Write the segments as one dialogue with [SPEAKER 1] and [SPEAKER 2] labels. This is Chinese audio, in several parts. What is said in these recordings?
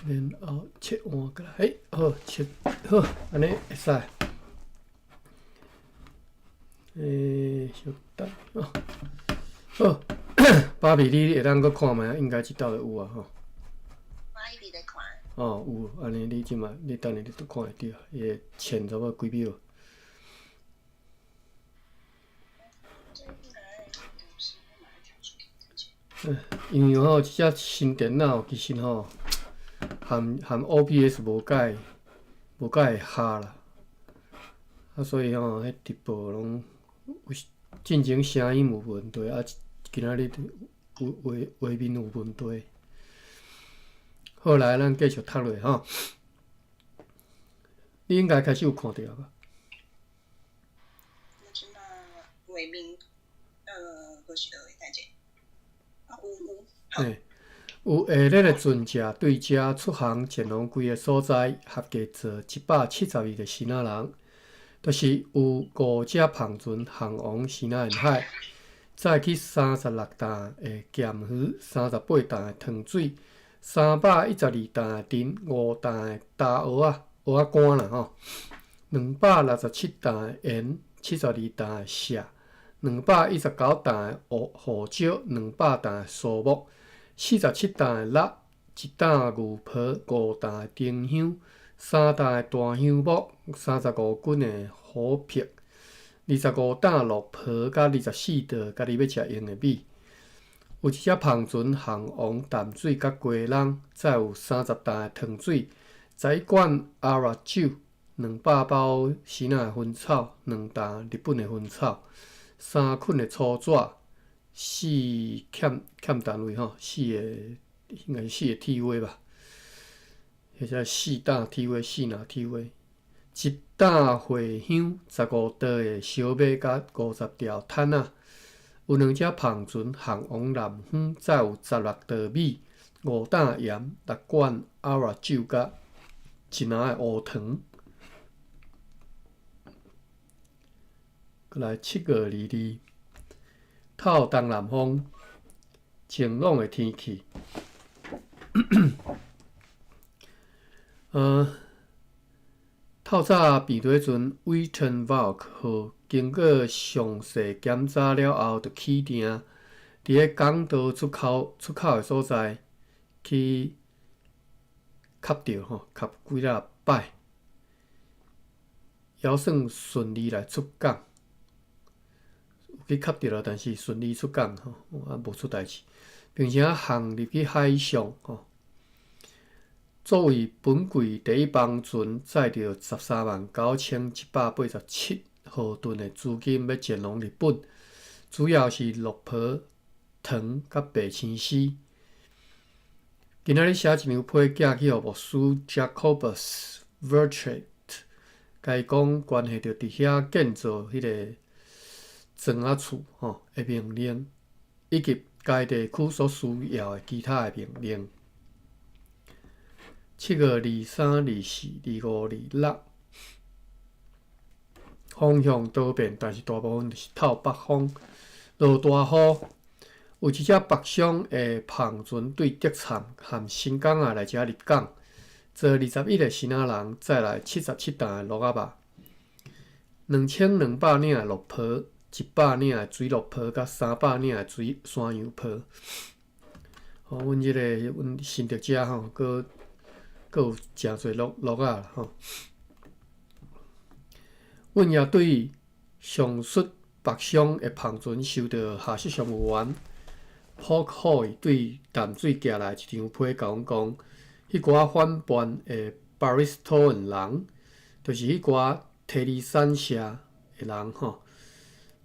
[SPEAKER 1] 然后切换过来，好切好，安尼会使。稍等哦。好，芭比你会当搁看觅，应该即道就有啊吼。
[SPEAKER 2] 我一直在看。
[SPEAKER 1] 哦，有，安尼你即马你等下你都看会到，伊会前差不多几秒。因为吼，即只新电脑其实吼，含 OBS 无解会下啦，所以吼，迄直播拢进前声音有问题，今仔日画面有问题。好，来，咱继续读落吼。你应该开始有看到吧？
[SPEAKER 2] 我即马画面，无是会睇见。有。
[SPEAKER 1] 嘿，有下列的船只对遮出航前往几个所在，合计做172个新仔人，就是有5只篷船航往西南沿海，载去36担的咸鱼、38担的糖水、312担的丁、5担的大蚵仔干啦吼，267担的盐、72担的蟹、219担的胡椒、200担的酥木。47担的辣，1担牛皮，5担的丁香，3担的大香木，35斤的虎皮，25担鹿皮，甲24道家己要食用的米。有一只篷船航往淡水甲鸡笼，再有30担的糖水，11罐阿拉酒，200包西南的薰草，2担日本的薰草，3捆的粗纸。4欠单位吼，4个应该是4个铁位吧，或者4担铁位、4拿铁位，1担茴香，15刀的小马甲50条炭仔，有2只篷船航往南方，再有16刀米、5担盐、6罐阿拉酒甲1篮的乌糖。过来7月22。透东南风，晴朗的天气。透早变对船 Wheaton Valk 号经过详细检查了后，就起定，伫个港岛出口的所在去卡着吼，卡几啊摆，还算顺利来出港。去卡着了，但是顺利出港吼，无出代志，并且航入去海上吼。作为本季第一帮船，载着139187毫吨的资金要前往日本，主要是鹿皮、糖甲白青丝。今仔日写一张批寄去予牧师 Jacobus Vertrete， 甲伊讲关系着伫遐建造迄个庄仔厝吼的命令，以及该地区所需要的其他的命令。7月23、24、25、26，风向多变，但是大部分就是透北风，落大雨。有一只北上的篷船对德产和新港仔来遮入港，坐21个新仔人，载来77担的鹿仔肉，2200领的鹿皮，100领的水鹿皮，甲300领的水山羊皮。吼，阮即个阮新竹遮吼，阁有诚侪鹿仔啦吼。阮也对上述北上的篷船收到下属商务员朴好伊对淡水寄来一张批，甲阮讲，迄寡反叛的巴里斯托恩人，就是迄寡提里山社的人吼，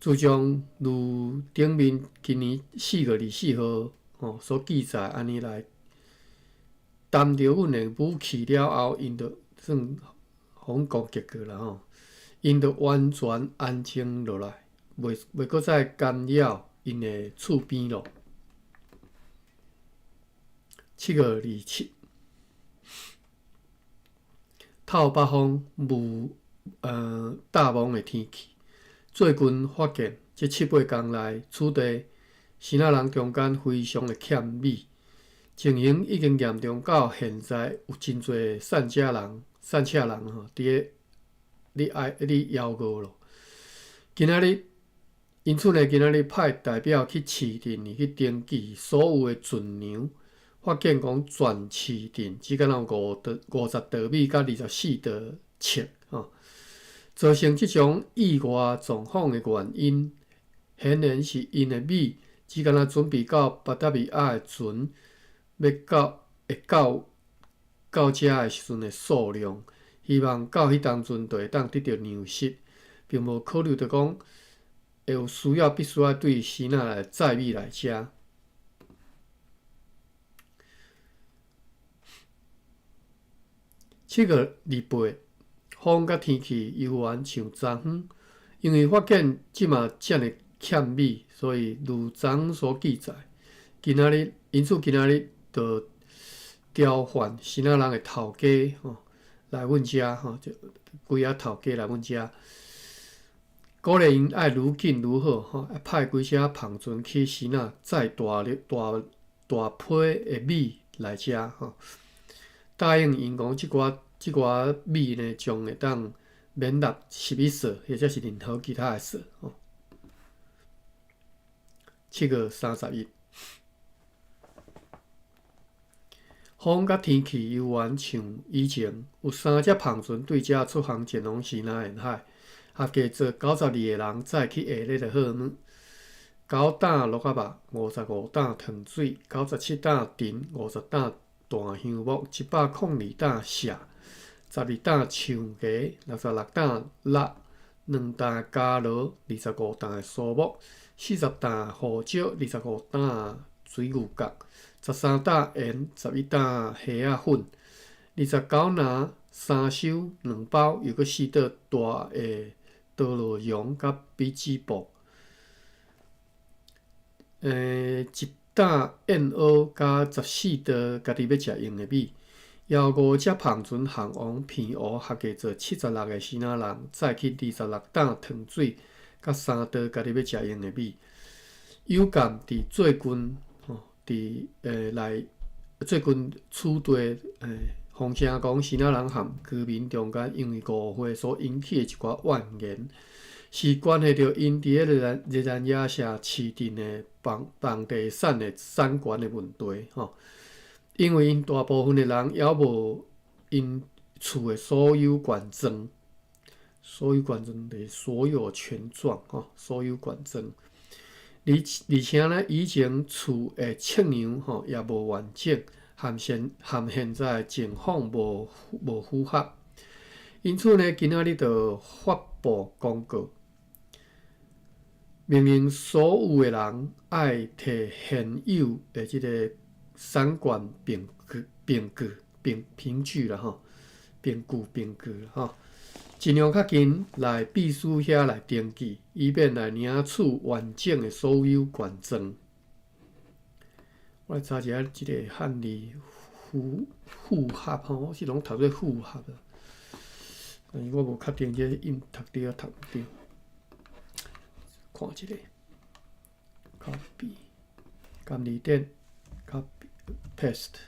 [SPEAKER 1] 自从如顶面今年4月24号吼所记载安尼来担着阮的武器了后，因就算互阮攻击过啦吼，因就完全安静落来，袂搁再干扰因的厝边咯。7月27，透北风大蒙的天气。最近发现，这7、8天来，此地新仔人中间非常的欠米，情形已经严重到现在有真侪散车人吼，伫咧你邀约咯。今仔日，因此呢，今仔日派代表去市镇去登记所有的准娘，发现讲全市镇只敢有50稻米甲24稻切吼，造成即种意外状况的原因，显然是因的米只敢准备到巴达米亚的船要到遮的时阵的数量，希望到迄当阵就会当得到粮食，并无考虑到讲会有需要必须要对希腊来载米来遮。7月28，风甲天气犹原像昨昏，因为发现即马遮尔欠米，所以如昨所记载，因此今仔日就调换希腊人的头家吼来阮遮吼，就规仔头家来阮遮，鼓励因爱愈紧愈好吼，派几只篷船去希腊载大批的米来遮吼，答应因讲即寡米呢，将会当免纳11税，或者是任何其他的税吼。7月31，风甲天气犹原像以前，有3只篷船对遮出航前往西南沿海，合计做92个人载去下日的好物，9担鹿仔肉，55担糖水，97担藤，50担大香木，102担鸍，12担橡芽，66担蜡，2担加罗，25担的苏木，40担胡椒，25担水牛角，13担盐，11担虾仔粉，29篮三收2包，又搁4袋大的多罗羊甲比基布，1担燕蚵甲14袋家己要食用的米，邀5只篷船航往偏湖，合计做76个希腊人，载去26担糖水甲3袋家己要食用的米。有感伫最近最近处地风声讲希腊人和居民中间因为误会所引起的一寡怨言，是关系到因伫热兰亚社市镇的房地产的产权的问题吼。因为因大部分的人还无因厝的所有权证，就是所有权状吼，所有权证。而且呢，以前厝的测量吼也无完整，和现在情况无符合，因此呢，今仔日就发布公告，命令所有的人爱摕现有的即个产权凭据啦吼，凭据啦吼。尽量较近来秘书遐来登记，以便来领取完整的所有权证。我来查一下即个汉字符合吼，我是拢读做符合的，但是我无确定这音读对读毋对。看一下 ，copy， 监字典 ，copy paste，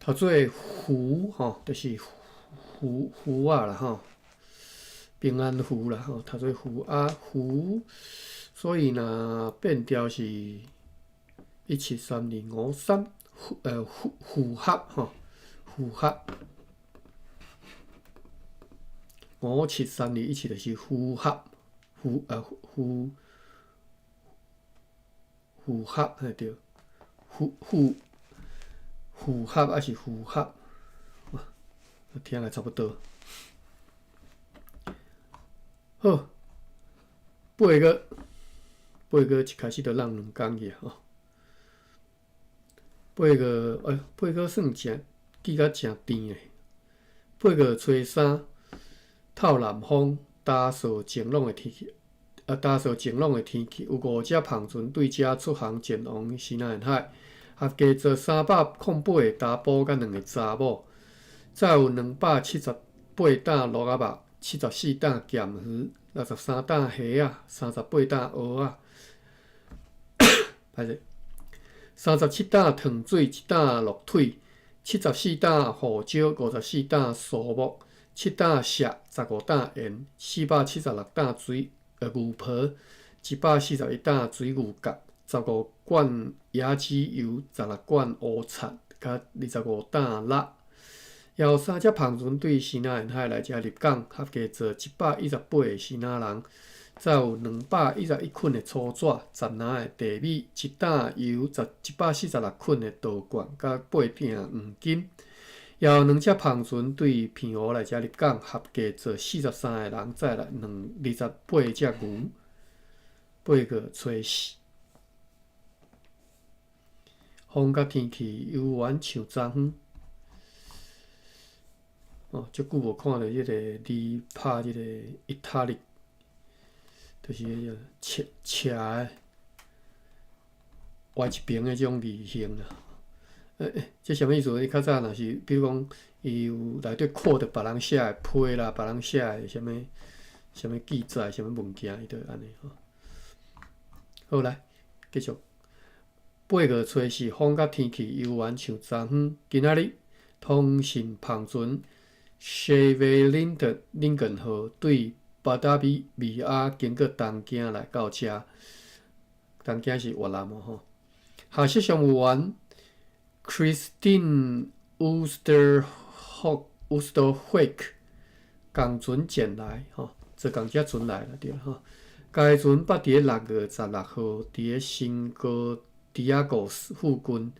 [SPEAKER 1] 读做符吼，就是符啊啦吼，平安符啦吼，读做符啊符，所以若变调是173253，符合吼，符合573217就是符合，符合嘿对，符合还是符合？听来差不多。好，8月一开始就让2工去吼。8月算正记甲正甜诶。8月初3，透南风，打扫晴朗诶天气。有5只篷船对遮出航前往西南沿海，合计做308个查甫甲2个查某。再有278担鹿仔肉，74担咸鱼，63担虾仔，38担蚵仔。歹势37担糖水，1担鹿腿，74担胡椒，54担素木，7担石，15担盐，476担牛婆，141担水牛角，15罐椰子油，16罐乌贼，甲25担蜡。还有3只芳船对西那沿海来遮入港，合计做118个西那人。再有211捆的粗纸，10篮的地米，1担油，146捆的稻罐，甲8鼎黄金。还有2只芳船对片湖来遮入港，合计做43个人，再来28只牛，8个炊事。风甲天气悠远像昨昏。足久无看到迄个字拍迄个意大利，就是迄个斜的歪一边的种字形啦。这啥物意思？伊较早若是，比如讲，伊有内底括着别人写的批啦，别人写的啥物记载，啥物物件，伊就安尼吼。好来，继续。8月初4，风甲天气悠远像昨昏。今仔日，通信芳船 Chevy Lincoln 号对巴达米亚经过东京来到遮，东京是越南吼。下设商务员 Christine Oosterhoek 共船前来吼，坐共只船来了对吼。该船捌伫6月16号伫新高迪亚戈斯附近，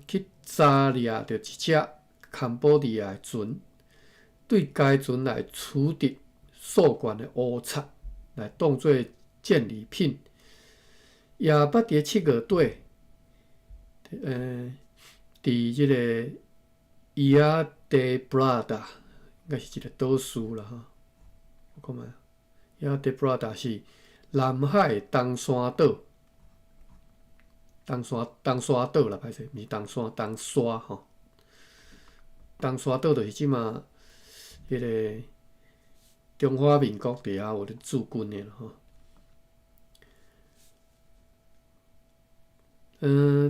[SPEAKER 1] 去查掠着一只坎波利亚的船，对该船来处置数罐的乌贼，来当作战利品。也捌伫7月底，伫即个伊亚德布拉达，应该是一个岛屿啦吼。我看卖，伊亚德布拉达是南海的东山岛。东沙岛啦，歹势，毋是东沙吼。东沙岛就是即马迄个中华民国底下有咧驻军的吼。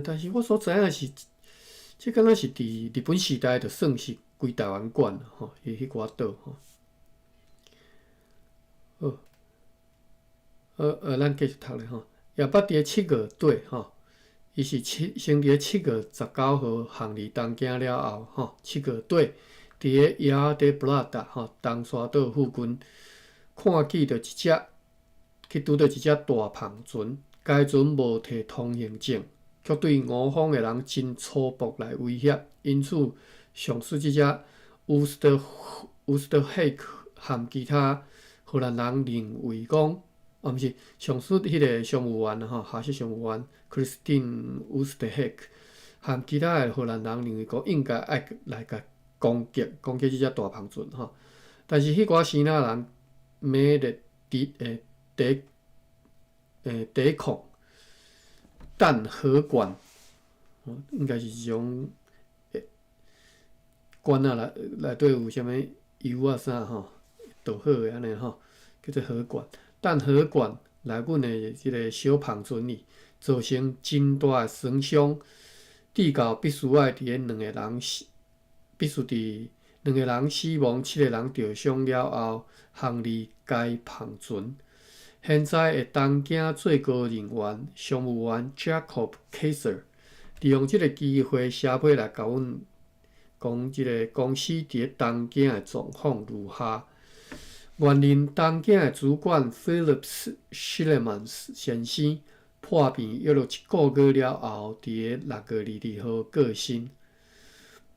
[SPEAKER 1] 但是我所知影是，即敢若是伫日本时代就算是归台湾管啦吼，伊迄寡岛吼。咱继续读咧吼，也捌伫7月底吼。伊是先伫7月19号航离东京了后，吼，7月底伫个亚德布拉达吼东沙岛附近，看见着去拄到一只大篷船，该船无摕通行证，却对我方的人真粗暴来威胁，因此上司即只乌斯特黑克和其他荷兰人认为讲。毋是，上司迄个商务员吼，下设商务员 Christine Oosterhoek 和其他的荷兰人认为讲应该爱来甲攻击即只大篷船吼，但是迄寡西那人美烈抵抗，弹荷管，应该是一种管啊内底有啥物油啊啥吼，倒好诶安尼吼，叫做荷管。弹荷管来阮的即个小篷船里，造成真大诶损伤，至到必须伫伫2个人死亡，7个人受伤了后，航离该篷船。现在的东京最高人员商务员 Jacob Kaiser 利用即个机会写批来甲阮讲，即个公司伫东京的状况如何。原任东京的主管 Philips Schillemans 先生破病约了1个月了后，伫个6月22号过身。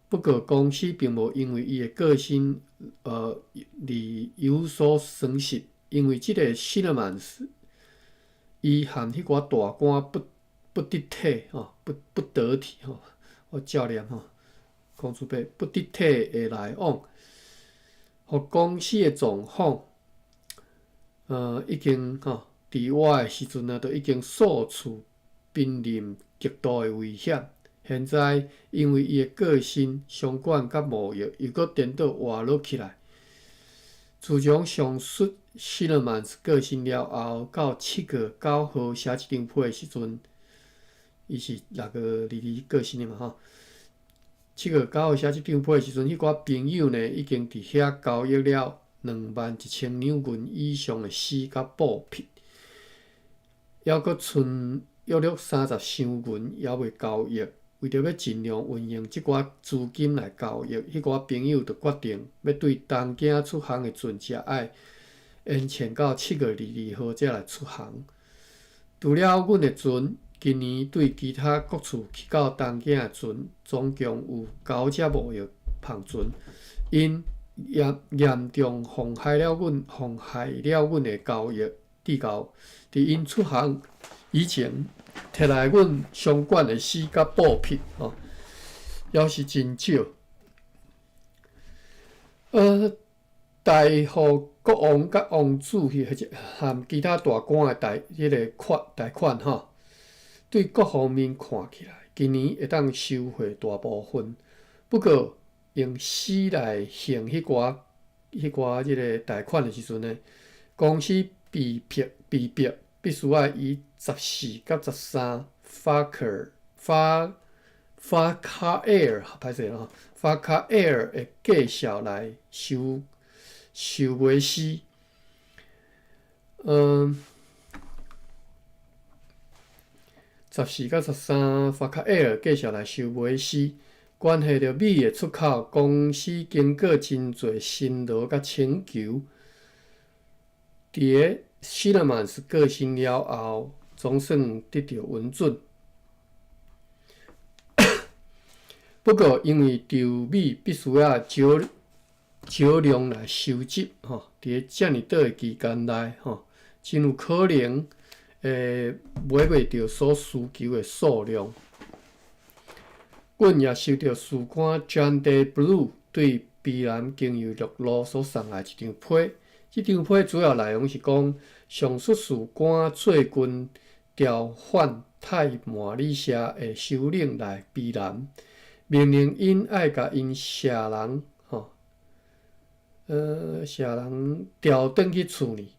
[SPEAKER 1] 不过，公司并无因为伊的过身而有所损失，因为即个 Schillemans 伊和迄寡大官不得体吼，不得体吼，我照念吼，讲出白不得体的来往。互公司的状况，已经伫我的时阵都已经数次濒临极度的危险。现在因为伊的个性、相关甲冒用，又搁颠倒活络起来。自从上述希勒曼个性了后，到7月9号写一张批的时阵，伊是6月22过身的嘛吼。7月9号写即张批的时阵，迄寡朋友呢已经伫遐交易了21000两银以上的丝甲布匹，还佫剩约30箱银还未交易。为着要尽量运用即寡资金来交易，迄寡朋友就决定要对东京出航的船只爱延前到7月22号才来出航。除了阮的船，今年对其他各处去到东京的船，总共有9只贸易篷船，因严重妨害了阮的交易地沟。伫因出航以前，摕来阮相关的丝甲布匹还是真少。大予国王甲王子和其他大官的贷款对各方面看起来，今年会当收回大部分。不过，用丝来还迄寡即个贷款的时阵呢，公司必须要以14甲13法卡 Air 法卡 Air 的计数来收买丝。14甲13法卡 Air 计数来收买丝，关系到米的出口，公司经过真侪辛劳甲请求，伫个希勒曼斯过身了后，总算得到允准。不过，因为稻米必须要少量来收集，伫个遮尔短的期间内，真有可能买袂到所需求的数量。阮也收到士官 John Day Blue 对美南经由陆路所送来一张批。这张批主要内容是讲，上述士官最近调换泰马里社的首领来美南，命令因爱甲因社人调转去厝里。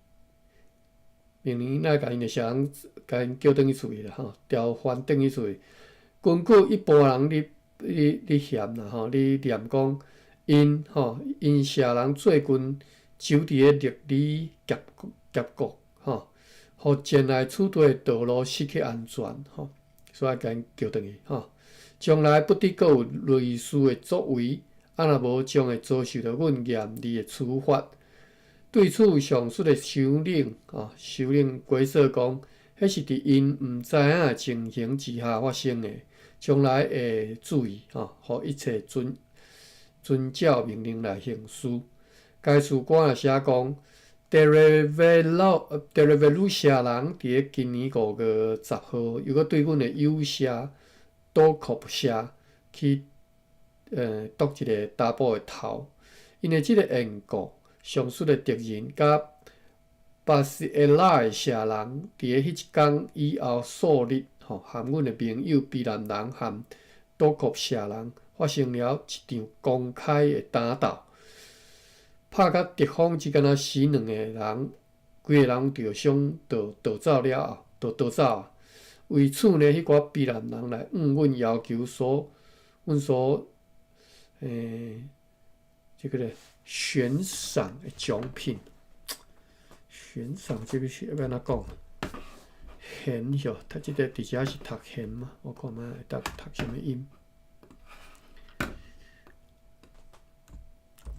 [SPEAKER 1] 命令因爱甲因的社人甲因叫转去厝里啦，调换转去厝里。根据一般人咧嫌啦，咧念讲因社人最近走伫个历史峡谷，互前来取队的道路失去安全，所以甲因叫转去，将来不得阁有类似的作为，若无将会遭受到阮严厉的处罚。对此，上述的首领回说讲，迄是伫因毋知影的情形之下发生的，将来会注意，互一切遵照命令来行事。该士官也写讲 ，Derevelu 社人伫个今年5月10号，又搁对阮的友社多克社去剁一个查甫的头，因为即个缘故。上述的敌人甲巴斯埃拉的社人，伫个迄一天以后数日，和阮的朋友比兰人和多国社人发生了一场公开的打斗，拍甲敌方只敢若死2个人，规个人着伤逃走了后，逃走啊！为此呢，迄寡比兰人来阮要求阮所这个悬赏的奖品，悬赏这个是要安怎讲？弦吼，他这个伫遮是读弦嘛？我看卖会读什么音？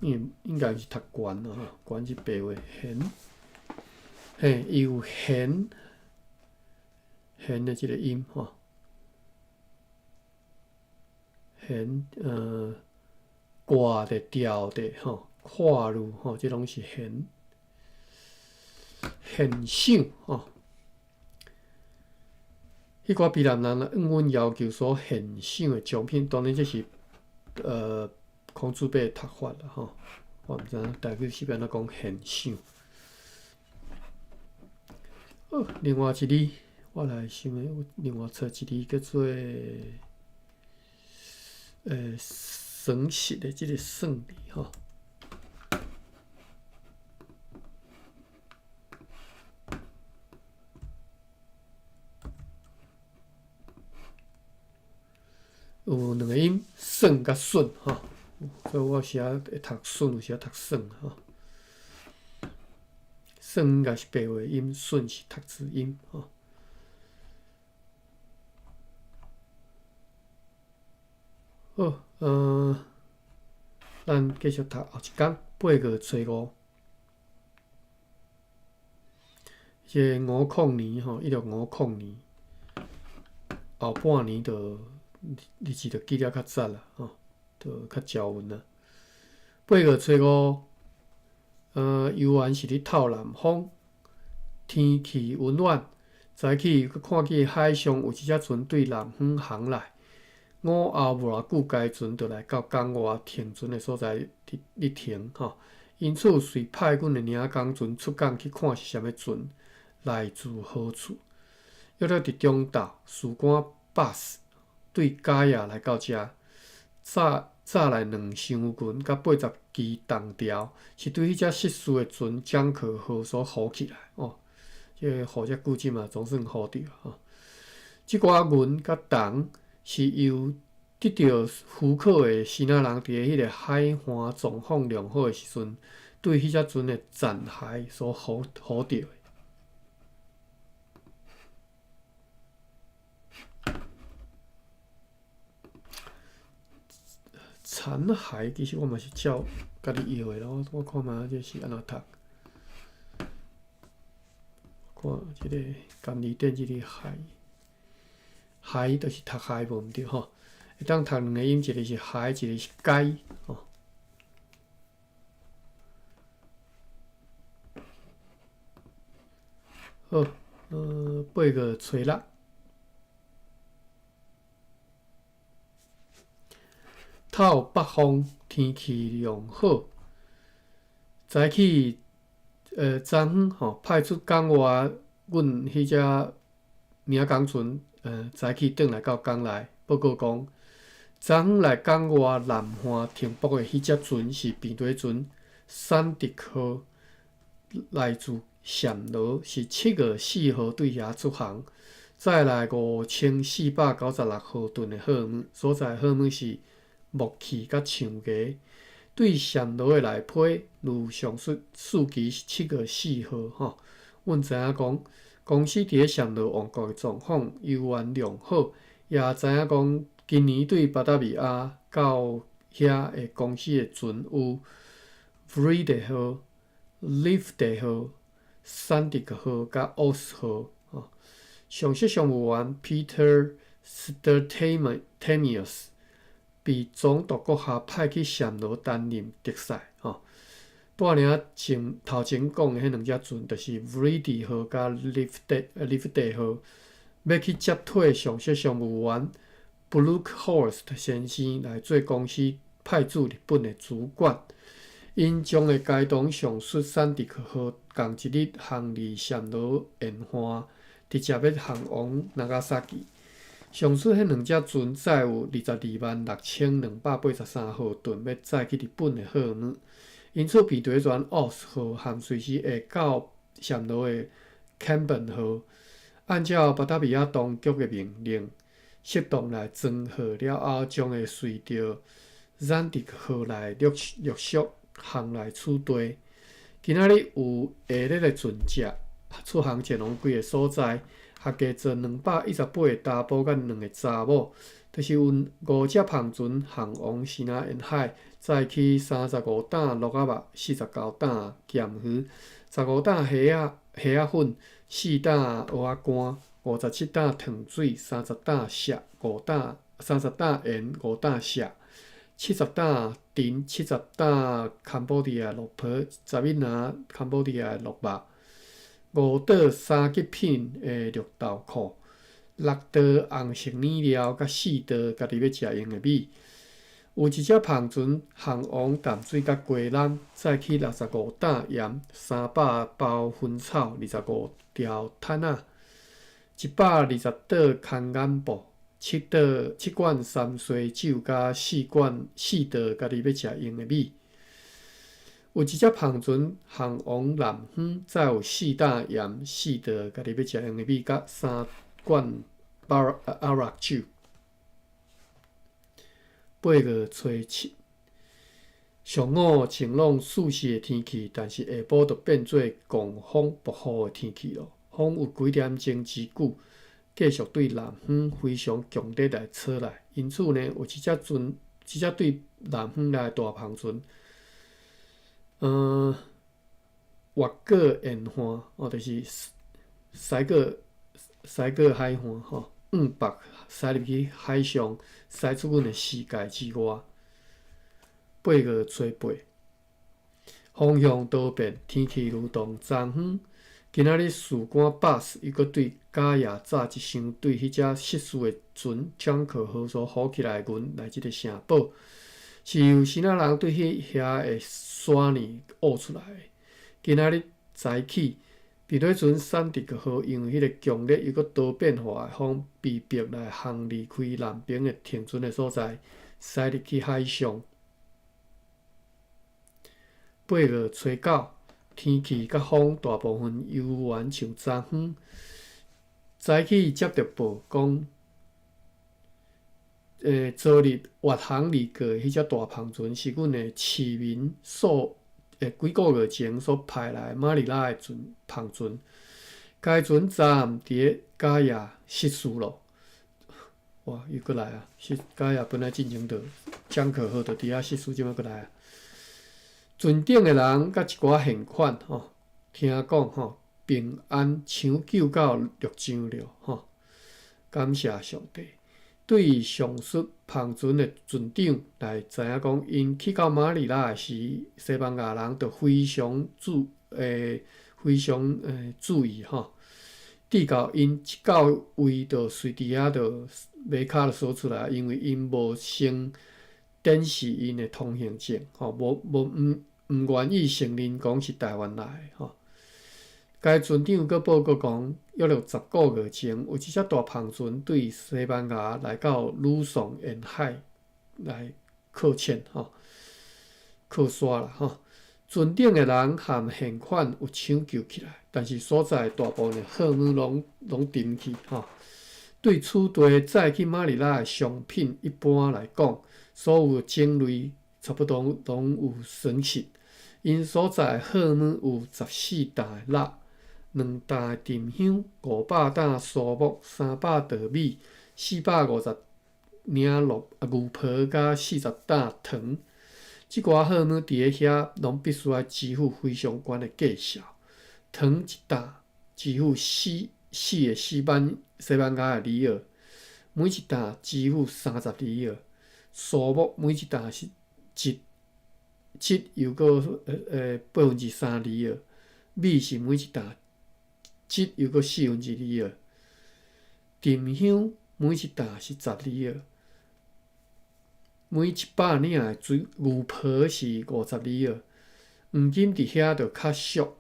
[SPEAKER 1] 应该是读悬咯吼，悬是白话弦。嘿，伊有弦的这个音吼，弦挂的、调的吼。跨入这拢是现象迄寡比南人阮要求所现象的奖品，当然这是孔子辈读法啦我毋知影大概是安怎讲现象。另外一字我来想有另外找一字叫做省实的这个算字有两个音，顺甲顺吼，所以我有时啊会读顺，有时啊读顺吼。顺应该是白话音，顺是读字音吼。好，咱继续读后一讲8月初5。这500年吼，1650年后半年就日子就记了较早啦吼，就较招运啦。8月初5，游园是咧透南风，天气温暖。早起看见海上有一只船对南方航来，我后无偌久，该船就来到港外停船的所在咧停吼。因此，遂派阮的领工船出港去看是啥物船，来自何处。约了伫中昼，士官巴士对假夜来到遮，早来2箱群甲80支藤条，是对迄只失事的船桨壳号所扶起来哦。这扶只久即嘛总算扶着吼。即寡云甲藤是由得到渔客的先仔人伫迄个海岸状况良好的时阵，对迄只船的残骸所扶着的。残骸其实我嘛是照家己摇的咯，我看嘛这是安怎读？看即个甘字典即个骸就是读骸无毋对吼，会当读两个音，一个是骸，一个是该吼。好，8月初6。透北风，天气良好。早起，昨昏吼派出港外，阮迄只领工船，早起转来到港内，报告讲，昨昏来港外南岸停泊的迄只船是便堆船山迪号，来自暹罗，是7月4号对遐出航。再来5496号吨的货物，所在货物是木器甲橡胶。对暹罗的内批，如上述数期是7月4号吼。阮知影讲，公司伫咧暹罗王国的状况游玩良好，也知影讲今年对巴达米亚到遐的公司的船有 Vrede 号、Liefde 号、Sandik 号甲 Os 号吼。上述商务员 Peter Stertemius 被总督阁下派去暹罗担任特使吼。带领头前讲的迄两只船，就是 Vrede 号甲 Liefde 号，要去接替上述商务员 Brookhorst 先生来做公司派驻日本的主管。因将会该同上述山迪克号同一日航离暹罗沿岸，直接要航往那加萨基。上述迄两只船载有226283号吨，要载去日本的货物。因此，便堆船 Os 号含随时会到暹罗的 Camben 号，按照巴达米亚当局的命令，适当来装好了后，将会随着 Zandik 号来陆续航来此地。今仔日有下日的船只出航前往几个所在，合计做218个查甫甲2个查某，就是有5只篷船航往西南沿海。载去35担鹿仔肉、49担咸鱼、15担虾仔粉、4担蚵仔干、57担糖水、30担石、30担盐、5担石、70担藤、70担坎布迪亚鹿皮、11担坎布迪亚鹿肉、5袋3级品的绿豆蔻、6袋红色奶料，甲4袋家己要食用的米。有一只篷船航往淡水甲鸡笼，载去65担盐、300包薰草、25条毯仔、120袋空眼布、7罐三岁酒甲4袋家己要食用的米。有一只篷船航往南方，载有4担盐、4袋家己要食用的米，甲3罐阿拉酒。月初7，上午晴朗舒适的天气，但是下晡就变做狂风暴雨的天气咯。风有几点钟之久，继续对南方非常强烈来吹来，因此呢，有一只对南方来的大帆船，越过沿岸，就是驶过海岸往北驶入去海上，驶出阮的世界之外。8月初8，风向多变，天气如同昨昏。今仔日士官巴士又搁对假夜炸一箱对迄只失事的船江可号所浮起来的云来即个城堡，是由先仔人对遐的山泥挖出来的。今仔日早起，避雷船闪电号因为迄个强烈又搁多变化的风，被迫来航离开南边的停船的所在，驶入去海上。8月初9，天气甲风大部分犹原像昨昏。早起接到报讲，昨日越航离过迄只大帆船是阮的市民几个月前所派来马尼拉的帆船。该船昨暗伫咧假夜失事咯。哇，又过来啊！假夜本来进前就江可号就伫遐失事，即摆过来啊！船顶的人甲一寡现款听讲平安抢救到陆上了感谢上帝。对上述帆船的船长来知影讲，因去到马尼拉时，西班牙人就非常注意直到因到位就随伫遐就马卡就锁出来，因为因无先展示因的通行证毋愿意承认讲是台湾来的该船长阁报告讲，约10个月前，有一只大帆船对西班牙来到吕宋沿海来靠潜靠沙啦船顶的人和现款有抢救起来，但是所在大部分的货物拢沉去对此地载去马尼拉的商品，一般来讲，所有种类差不多拢有损失。因所在货物有14担的蜡、2担的沉香、500担树木、300稻米、450领牛皮甲40担糖。即寡货物伫咧遐，拢必须要支付非常悬的价数。糖一担支付4个西班牙的里尔，每一担支付30里尔。树木每一担是又搁3%里尔，米是每一担又搁2%里尔，沉香每一担是10里尔，每100领的牛皮是50里尔。黄金伫遐就较俗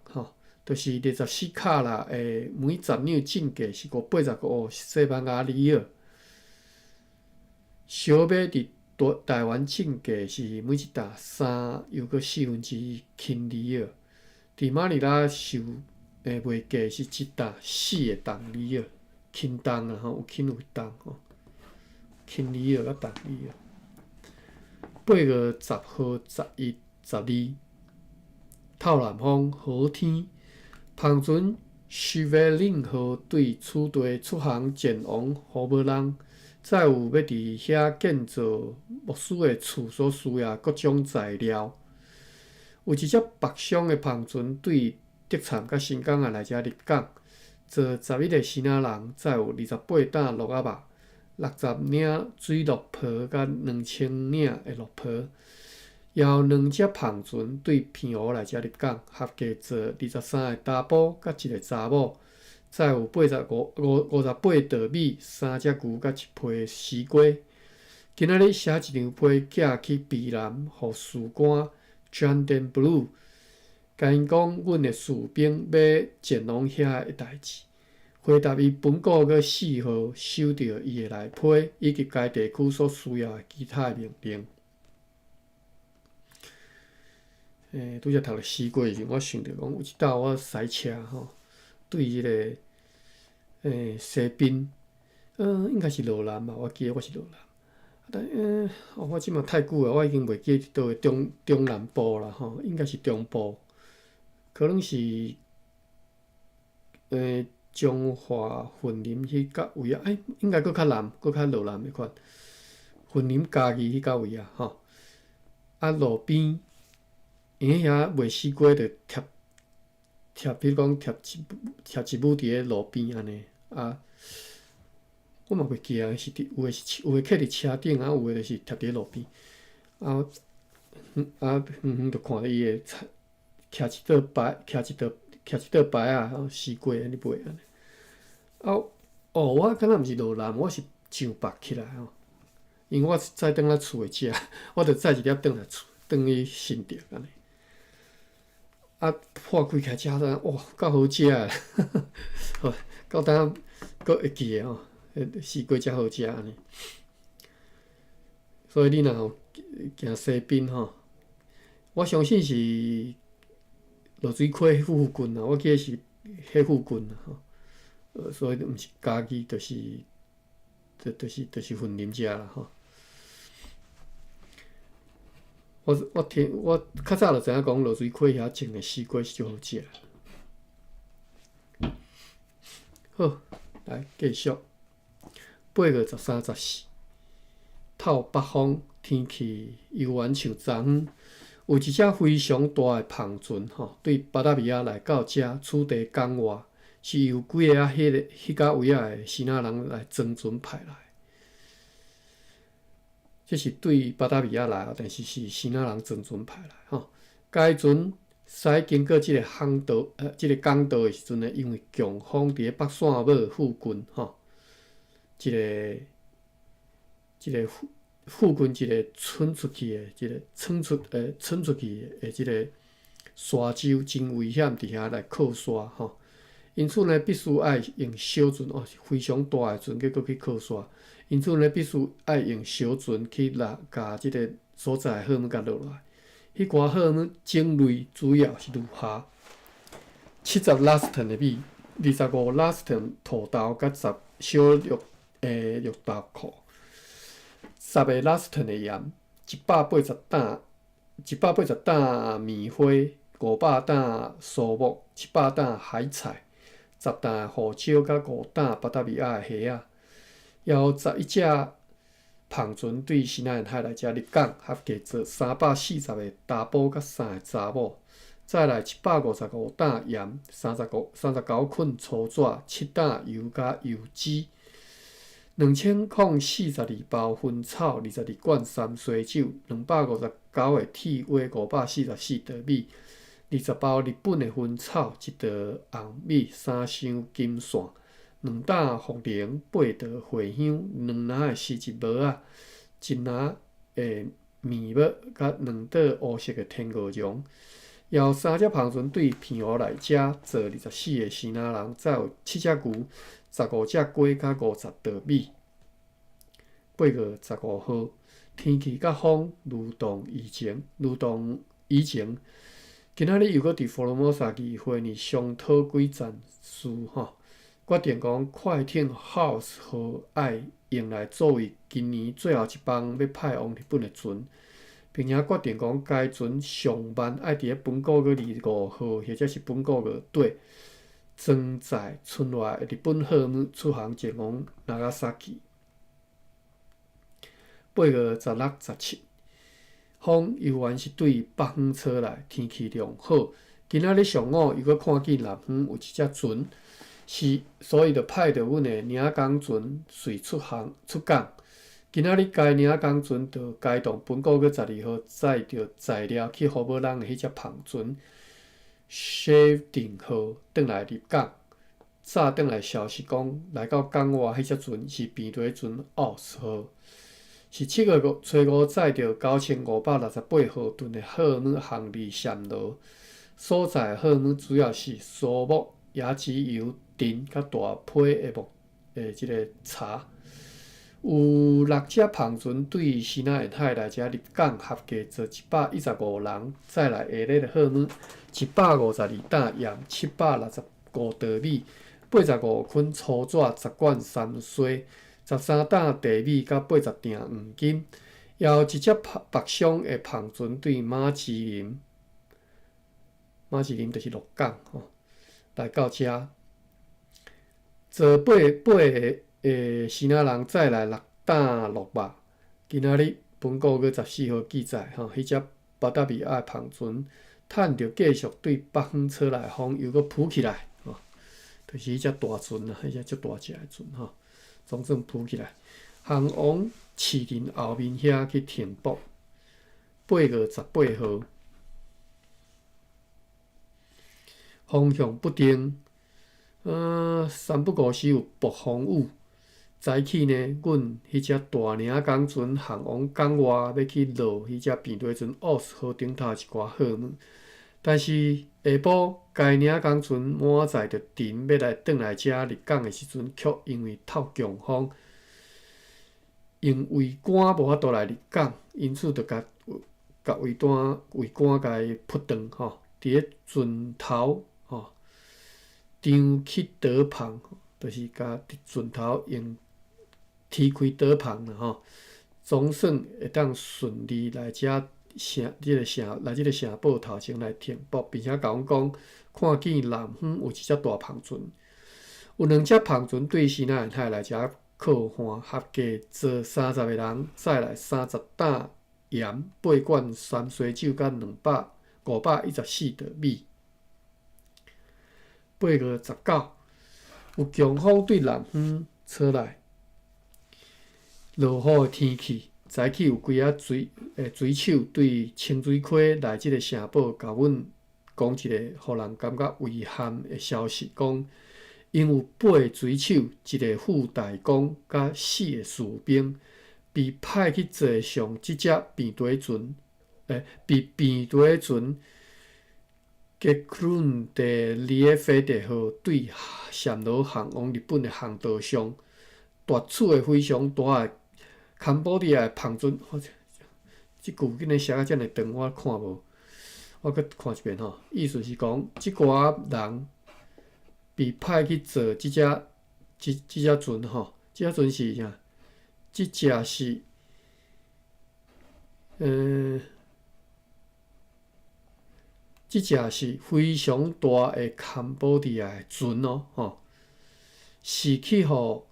[SPEAKER 1] 就是24卡拉的每10两进价是85西班牙里尔。小麦伫台湾进价是每一担3又搁1/4轻里尔，伫马尼拉卖价是一担4个重里尔，轻重有轻有重轻里尔甲重里尔。8月10号、11、12，透南风，好天，帆船 Chevelin 号对此地出航前往荷无人。再有要伫遐建造牧师的厝所需要各种材料。有一只北上的帆船对德产甲新港来遮入港，坐11个新仔人，再有28担鹿仔肉、60领水鹿皮甲2000领的鹿皮。也有2只帆船对片湖来遮入港，合计坐23个查甫甲1个查某。再有58稻米、3只牛甲1批丝瓜。今仔日写一张批寄去避南，互士官 Jordan Blue， 甲因讲阮的士兵要前往遐的代志。回答伊本个月4号收到伊的来批，以及该地区所需要的其他命令。拄则读了丝瓜时，我想着讲有一道我驶车对迄个西滨，应该是罗兰吧，我记得我是罗兰。我即嘛太久啊，我已经袂记伫倒位中南部啦吼，应该是中部，可能是中华云林迄甲位啊，应该搁较南，搁较落南的款，云林嘉义迄甲位啊吼，啊路边，因遐卖西瓜着贴，比如讲贴一亩伫咧路边安尼啊。我嘛袂记啊，是有诶是有诶徛伫车顶啊，有诶就是贴伫路边啊远就看到伊会徛一桌牌，徛一桌牌啊，西瓜安尼卖安尼。我敢若毋是落南，我是上北起来吼，因为我再转来厝诶食，我着载一粒转来厝，转去新店安尼。破开开食哇，够好食诶，好，到当搁会记诶吼。西瓜才好食安尼，所以你若有行西滨吼，我相信是落水溪附近啊，我记得是迄附近啊吼，所以毋是嘉义，就是云林遮啦吼。我较早就知影讲落水溪遐种的西瓜是足好食。好，来继续。8月13、14，透北风，天气悠远像昨昏。有一只非常大的帆船，对巴达维亚来到遮，此地港外，是由几个迄甲位的希腊人来装船派来。这是对巴达维亚来，但是是希腊人装船派来。该船驶经过即个航道，即个港道的时阵呢，因为强风伫咧北线尾附近，一个附近一个冲出去的即个沙洲真危险，伫遐来靠沙吼。因此呢，必须爱用小船非常大的船，结果去靠沙。因此呢，必须爱用小船去甲即个所在的货物甲落来。迄寡货物种类主要是如下：70 last 的米，25 last 土豆甲10小绿豆壳，10个 last 的盐，180担棉花，500担树木，700担海菜，10担胡椒甲5担巴达维亚的虾仔，要11只帆船对西南沿海来遮入港，合计做340个查甫甲3个查某。再来155担盐，39捆粗纸，7担油甲油脂。2042包薰草，22罐山西酒，259个铁锅，544袋米，20包日本的薰草，1袋红米，3箱金线，2担茯苓，8袋茴香，2篮的丝质帽仔，1篮的面帽，甲2袋乌色的天鹅绒。要3只帆船对偏湖来遮，坐24个希腊人，再有7只牛，15只鸡，甲50袋米。8月15号，天气甲风如同以前。今仔日又搁伫佛罗摩萨议会呢商讨几件事决定讲快艇 House 号爱用来作为今年最后一帮要派往日本的船，并且决定讲该船上慢爱伫咧本国月25号或者是本国月底装载村外日本货物出航前往Nagasaki。8月16、17，风悠然是对北方吹来，天气良好。今仔日上午又搁看见南方有一只船，所以就派着阮的领港船随出港。今仔日该领港船就开动本国月12号载着材料去荷兰人的迄只帆船 Shevdin 号转来入港。早转来消息讲，来到港外迄只船是便船船 Oz 号。是7月初5载着9568号吨的货物行李线路，所在的货物主要是树木、椰子油、藤甲大批的即个茶。有6只帆船对西南沿海来遮入港，合计做115人，载来下列的货物：152担盐、765袋米、85捆粗纸、10罐山西。13担地米甲80锭黄金，也有一只白箱的芳船对马吉林，马吉林就是鹿港来到遮。做8个希腊人再来6担鹿肉。今仔日本国月14号记载，迄只巴达米亚的芳船趁着继续对北方吹来风，又搁浮起来，就是迄只大船啊，迄只足大只的船总算浮起来。航王饲人后面遐去停泊。8月18号，方向不定。三不五时有暴风雨。早起呢，阮迄只大领港船航王港外要去落迄只平地船奥斯号顶头一寡货物，但是下晡该领港船满载着沉要来转来遮入港的时阵，却因为透强风，因桅杆无法度来入港，因此就甲桅杆甲伊扑断伫咧船头张起导篷，就是甲船头用踢开导篷啦总算会当顺利来遮来即个城堡头前来停泊，并且甲阮讲，看见南方有一只大篷船，有2只篷船对西南沿海来遮靠岸，合计坐30个人，载来30担盐、8罐山水酒，甲514袋米。8月19，有强风对南方吹来，落雨的天气。早起有几仔水手对清水溪来即个城堡，甲阮讲一个互人感觉遗憾的消息，讲因有8个水手、1个副大公，甲4个士兵，被派去坐上即只平地船，被平地船格伦地里菲特号对暹罗航往日本的航道上，夺取的非常大的坎保迪亚的篷船。即句竟然写啊遮尔长，我看无，我搁看一遍意思是讲，即寡人被派去坐即只船即只船是啥？即只是即只是非常大的坎保迪亚的船是去互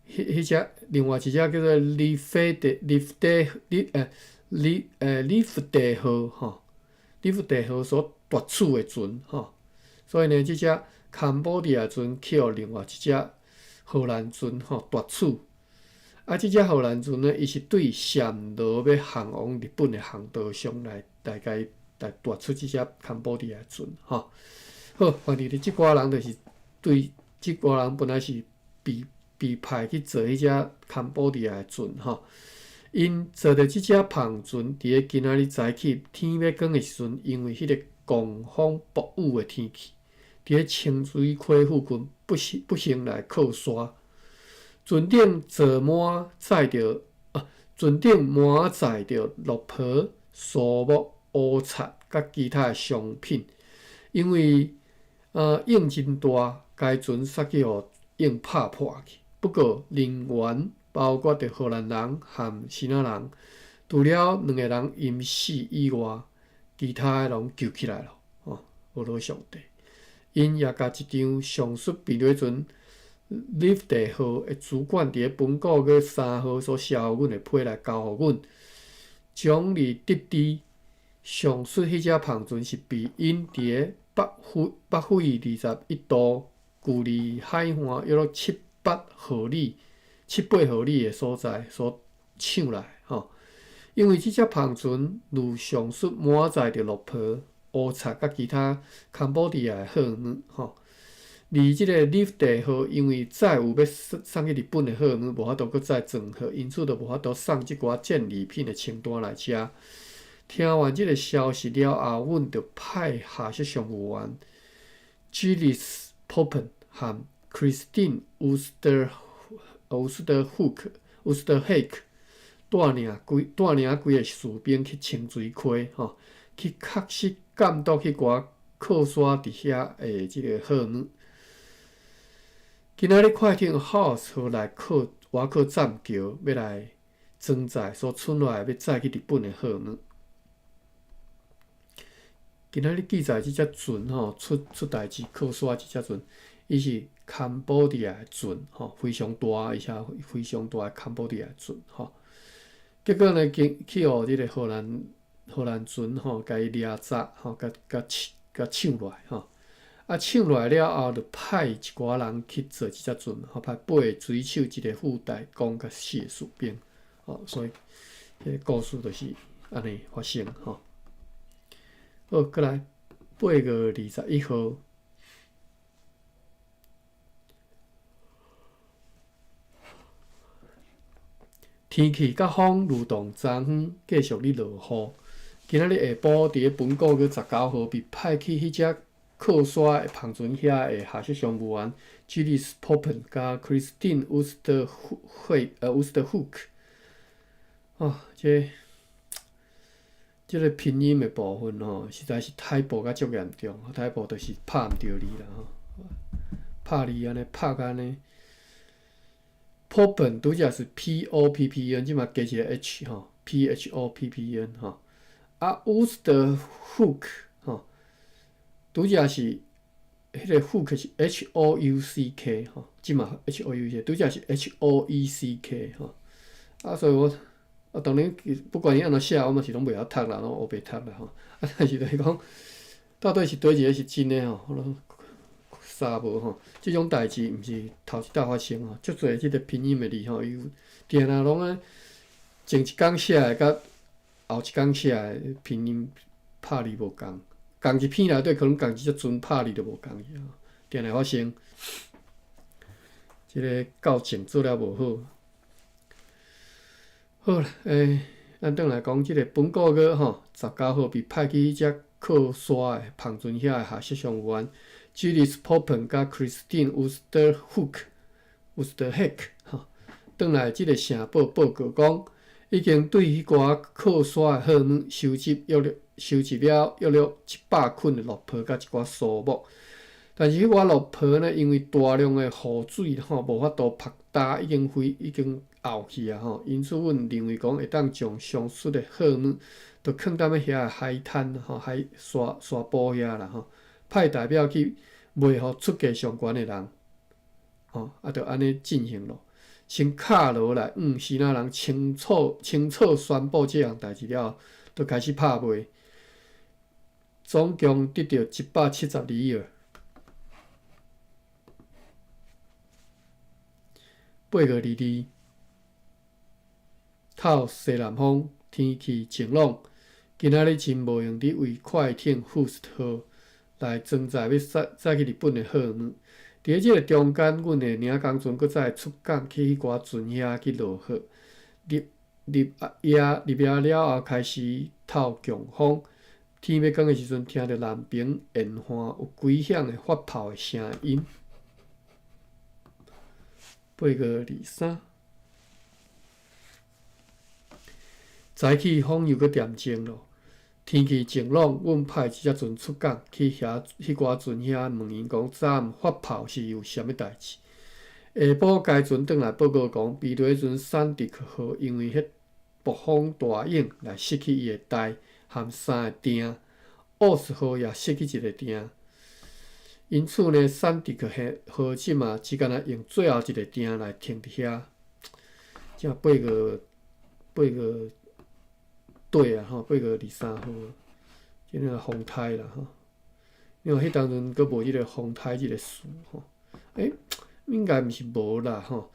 [SPEAKER 1] 迄只另外一只叫做利福德号所夺取的船所以呢，即只坎保迪亚船去互另外一只荷兰船夺取。即只荷兰船呢，伊是对暹罗要航往日本的航道上来夺出即只坎保迪亚船好，反正即寡人就是对即寡人本来是被派去坐迄只坎保迪亚的船因坐着即只篷船，伫咧今仔日早起天要光的时阵，因为迄个狂风暴雨的天气，伫咧清水溪附近不幸来靠沙。船顶满载着鹿皮、树木、乌漆甲其他的商品，因为影真大，该船煞去互影拍破去。不过人员包括着荷兰人和希腊人，除了2个人因死以外，其他的拢救起来了。俄罗上帝，因也甲一张上述平地船利福德号的主管伫咧本个月3号所写互阮的批来交互阮，将你得知上述迄只篷船是被因伫咧北纬21度，距离海岸约7-8毫里的所在所抢来因为即只篷船如上述满载着鹿皮、乌漆甲其他坎保迪亚的货物而即个利福德号因为载有要送去日本的货物，无法度搁再装好，因此就无法度送即寡战利品的清单来遮。听完即个消息了后，阮就派下属上务员 Gilles Poppen 和 Christine Oosterhoek 带领几个士兵去清水溪去确实监督迄寡靠山伫遐的即个货物。今仔日快艇 House 号来靠瓦克站桥要来装载所存落来要载去日本的货物。今仔日记载即只船吼出代志靠山即只船，伊是堪布地亚的船吼，非常大，而且非常大的堪布地亚船吼。结果呢，去互即个荷兰船吼，甲伊掠走吼，甲抢落来吼。啊，抢落来了后，就派一寡人去做即只船，吼，派8个水手、一个副代工甲4个士兵，吼，所以迄个故事就是安尼发生吼。好，过来8月21号。天气甲风如同昨昏继续咧落雨。今仔日下晡，伫咧本国月19号被派去迄只靠山的篷船遐的下设商务员 Gillis Poppen 甲 Christine Wusthoek。即个拼音的部分吼，实在是太薄甲足严重，太薄就是拍毋着字啦吼，拍字安尼拍甲安尼。Poppen 拄则是 P-O-P-P-N， 即嘛加一个 H 吼 ，P-H-O-P-P-N 吼。啊 ，Wusthoek 吼，拄则是迄个 hook 是 H-O-U-C-K 吼，即嘛 H-O-U-C， 拄则是 H-O-E-C-K 吼。啊，所以我当然不管伊安怎写，我嘛是拢袂晓读啦，拢学袂读啦吼。啊，但是就是讲，到底是对一个是真诶吼，我拢沙无吼。即种代志毋是头一搭发生吼，足侪即个拼音诶字吼，伊定定拢啊前一工写诶，甲后一工写诶拼音拍字无共，共一篇内底可能共一只船拍字都无共去吼，定定发生。即个校正做了无好。好啦，咱转来讲即个本国月吼，19号被派去迄只靠山诶篷船遐诶下设商务员 Gillis Poppen 甲 Christine Wusthoek 吼，转来即个城报报告讲，已经对迄寡靠山诶货物收集了约100捆诶落泡甲一寡树木，但是迄寡落泡呢，因为大量诶雨水吼无法度拍打，已经漚去啊吼，因此阮认为讲会当将上述诶货物都放踮咧遐海滩吼、海沙埔遐啦吼，派代表去卖互出价上悬诶人，吼啊，着安尼进行咯。先敲锣来希腊人清楚宣布即项代志了后，就开始拍卖，总共得到170里尔。8月22。透西南风，天气晴朗。今仔日真无用伫为快艇 Host 号来装载要载去日本的货物。伫即个中间，阮的领工船搁再出港去迄寡船遐去落货。入夜了后，开始透强风。天要光的时阵，听到南边沿岸有几响的发炮的声音。8月23。早起风又搁渐静咯，天气晴朗，阮派一只船出港去迄寡船遐问因讲，昨暗发炮是有啥物代志？下晡该船转来报告讲，比雷船山迪克号因为迄暴风大影来失去伊的台含3个艇，奥斯号也失去1个艇。因此呢，山迪克号即嘛只敢若用最后1个艇来停伫遐。即8月对啊，吼，8月23号，即个风台啦，吼。因为迄当阵阁无即个风台即个词，吼。应该毋是无啦，吼，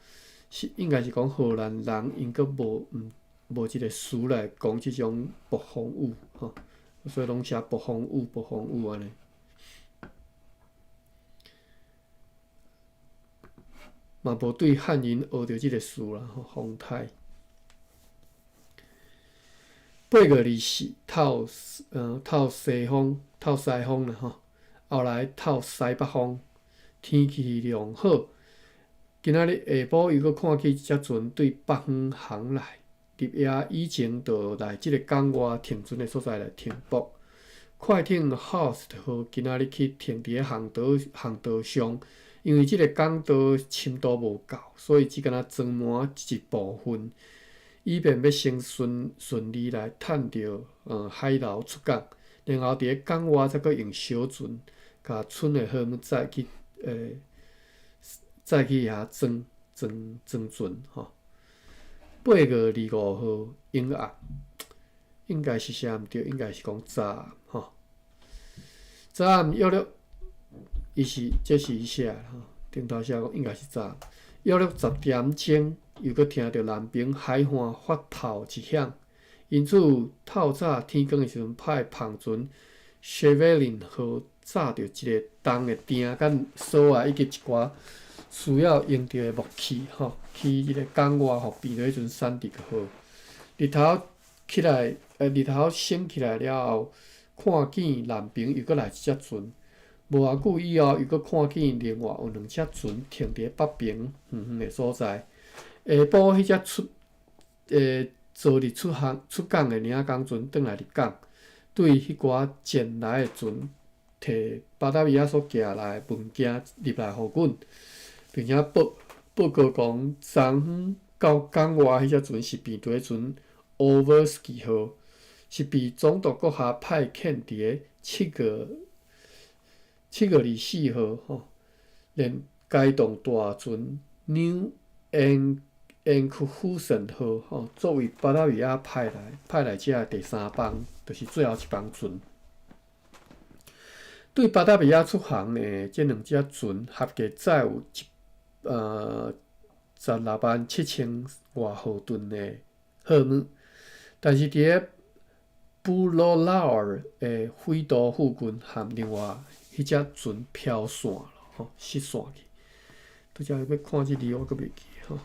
[SPEAKER 1] 是应该是讲荷兰人因阁无即个词来讲即种暴风雨，吼，所以拢写暴风雨安尼。嘛无对汉人学着即个词啦，吼，风台。8月24，透西风啦吼，后来透西北风，天气良好。今仔日下晡又搁看见一只船对北方航来，入夜以前就来即个港外停船的所在来停泊。快艇 Host 号今仔日去停伫咧航道上，因为即个港岛深度无够，所以只敢若装满一部分，以便要先顺利来趁着海流出港，然后伫咧港外再搁用小船，甲剩的货物再去遐装船吼。8月25号永暗，应该是啥毋对，应该是讲早暗吼。早暗约略，这是伊写吼，顶头写讲应该是早暗，约略10点钟，又搁听到南边海岸发炮一响，因此透早天光的时阵，派篷船 Chevelin 号炸着一个重的鼎甲锁啊，以及一寡需要用到的木器吼，去迄个港外互避雷船闪电号。日头升起来了后，看见南边又搁来一只船。无偌久以后，又搁看见另外有2只船停伫北边远远的所在。下晡，迄只昨日出港的领港船转来入港，对迄寡前来的船，摕巴达维亚所寄来的物件入来互阮。并且报告讲，昨昏到港外迄只船是便队船 Oversky 号，是被总督阁下派遣伫个7月24号吼，连该栋大船 New Enkhuizen 号吼，作为巴达维亚派来遮第3帮，就是最后一帮船。对巴达维亚出航的这2只船，合计载有167000外毫吨的货物，但是伫咧布罗拉尔的飞刀附近，和另外迄只船飘散了吼，失散去。拄则要看即字，我阁袂记吼，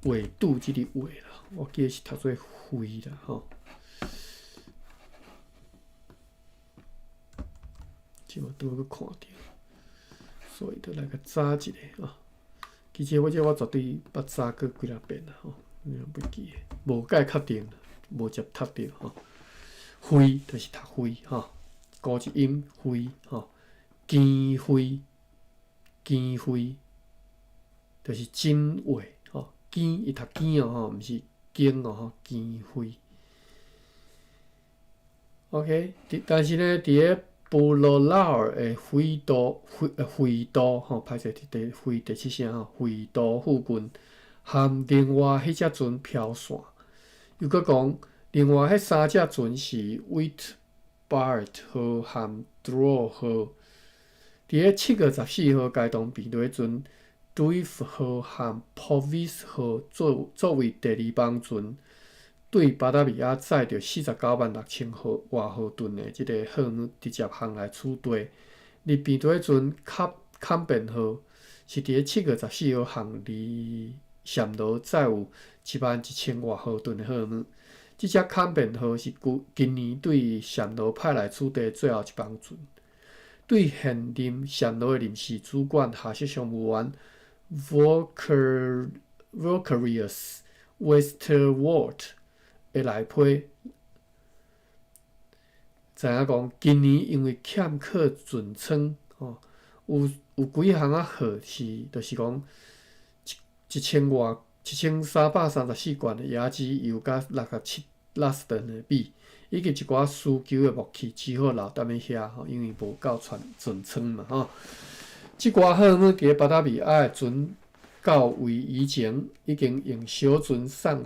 [SPEAKER 1] 纬度即个纬啦，我记得是读做飞啦吼。即嘛拄好阁看着，所以就来甲查一下啊。其实我绝对捌查过几若遍啦吼，袂记诶，无介确定，无接读着吼。飞就是读飞吼，高一音飞吼，肩飞就是真话吼，肩伊读肩哦吼，毋是肩哦吼，肩飞。OK， 但是呢，伫咧布罗拉尔的飞刀吼，歹势第7声吼，飞刀附近，和另外迄只船飘散。又搁讲，另外迄3只船是 Whitbard 号和 Drow 号。伫咧7月14号，该当便雷船 Dwight 号和 Powys 号作为第2帮船，对巴达维亚载着496000外毫吨的即个货物直接航来取代。而便雷船坎本号是伫咧7月14号航离暹罗，载有11000外毫吨的货物。即只坎本号是今年对暹罗派来取代最后一帮船。对现任暹罗的临时主管下设商务员 Valkyrius Westerwalt 的内批，知影讲今年因为欠缺船舱吼，有几项号是，就是讲1334罐的椰子油甲67吨的米，以及一寡需求的木器，只好留踮咧遐吼，因为无够船舱嘛吼。即寡货物伫咧巴达维亚的船到位以前，已经用小船送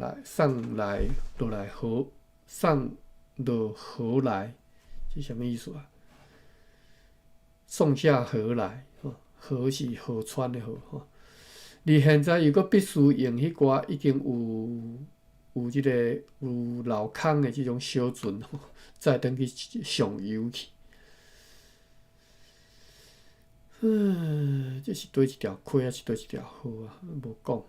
[SPEAKER 1] 落河来，是啥物意思啊？送下河来吼，河是河川的河吼。而现在又搁必须用迄寡已经有老空的即种小船吼，再转去上油去。这是对一条溪还是对一条河啊？无讲。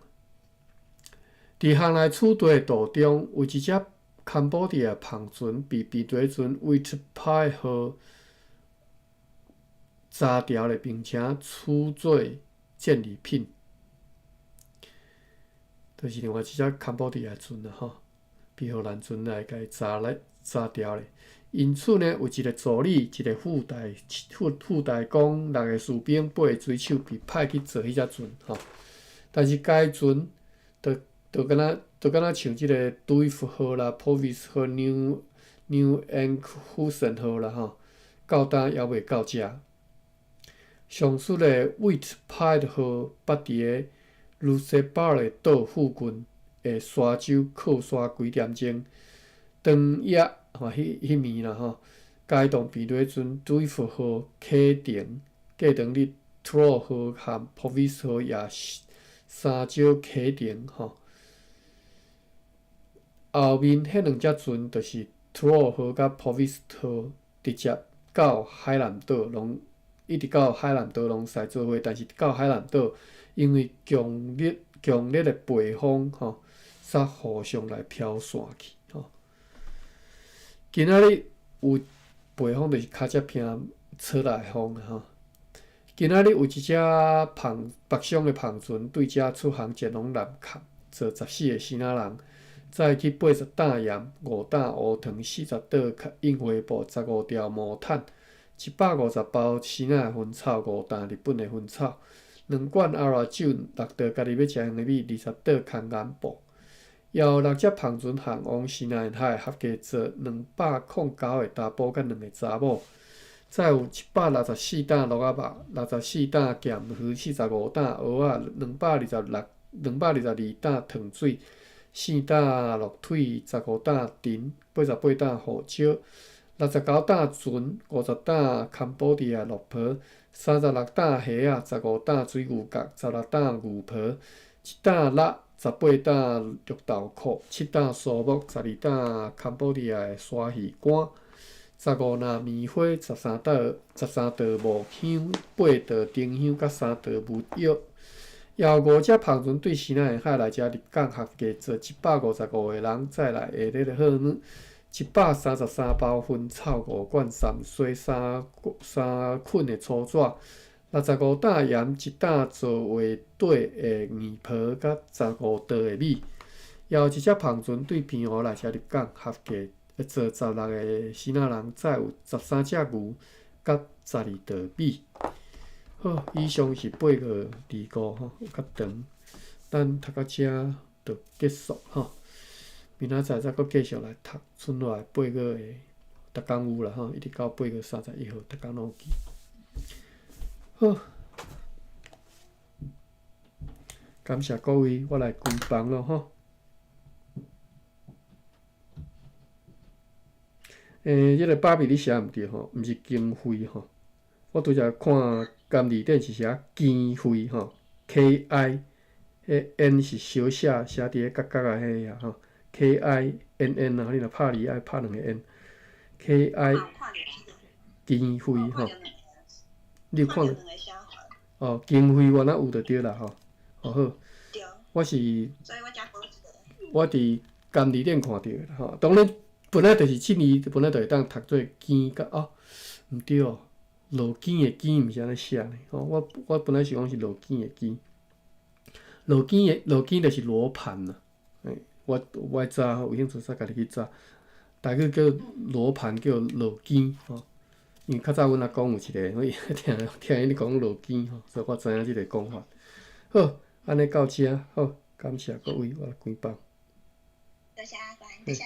[SPEAKER 1] 伫航来取代的途中，有一只坎波迪亚篷船被便雷船 Whitpie 号炸掉了，并且处做战利品。就是另外一只坎波迪亚船啦吼，被荷兰船来甲伊炸查调咧。因此呢，有一个助理，一个副大公，6个士兵，8个水手被派去做迄只船吼。但是该船就敢若像即个杜伊夫号啦、Provis 号、New Enkhuizen 号啦吼，到呾还袂到遮。上述的 Whitpide 号捌伫个 Lucerne 岛附近的沙洲靠沙几点钟。当夜迄暝啦吼，该动变落船杜伊夫号启程，过当日 Troll 号和 Provis 号也三招启程吼。后面迄两只船就是 Troll 号甲 Provis 号，直接到海南岛，一直到海南岛拢使做伙，但是到海南岛，因为强烈的北风吼，煞互相来飘散去吼。今仔日有北风，就是较才偏吹来风吼。今仔日有一只北上的篷船对遮出航前往南崁，坐14个死仔人，再去80担盐、5担乌糖、40岛印花布、15条毛毯、150包生仔的薰草、5担日本的薰草、2罐阿拉酒、6袋家己要食的米、20袋空眼布。由6只篷船航往西南沿海，合计坐209个查甫甲2个查某。再有164担鹿仔肉、64担咸鱼、45担蚵仔、222担糖水、4担鹿腿、15担藤、88担胡椒、69担船、50担坎保迪亚鹿皮、36担虾仔、15担水牛角、16担牛皮、1担辣、18担绿豆蔻、7担苏木、12担坎保迪亚的沙鱼干、15篮棉花、13袋木香、8袋丁香，甲3袋木药。由5只篷船对西南沿海来遮入港，合计坐155个人，再来下日的好呢，133包薰草、5罐山水、3捆的粗纸、65担盐、1担做画底的圆皮，甲15袋的米。由一只篷船对平湖来遮入港，合计坐16个死仔人，再有13只牛，甲12袋米。好，以上是8个字故吼，有较长，咱读到遮就结束吼。明仔载再搁继续来读剩落来8个的，逐工有啦吼，一直到8月31号，逐工拢有记。好，感谢各位，我来关房咯吼。迄个芭比你写毋对吼，毋是经费吼。我拄则看监字典是写经费吼 ，KI， 迄 N 是小写，写伫个角角啊迄个吼 ，KINN 啊，你若拍字爱拍2个 N，KI 经费吼，你有看着？哦，经费原来有就对啦吼，哦好，我是，我伫监字典看到的吼，当然本来就是这字，本来就会当读做经甲哦，毋对哦。路径的径毋是安尼写呢，吼，我本来是讲是路径的径，路径就是罗盘啦。我爱查吼，有兴趣使家己去查，大概叫罗盘叫路径吼。因为较早阮阿公有一个，我听伊讲路径吼，所以我知影即个讲法。好，安尼到遮，好，感谢各位，我来关房。
[SPEAKER 2] 多谢阿官，多谢。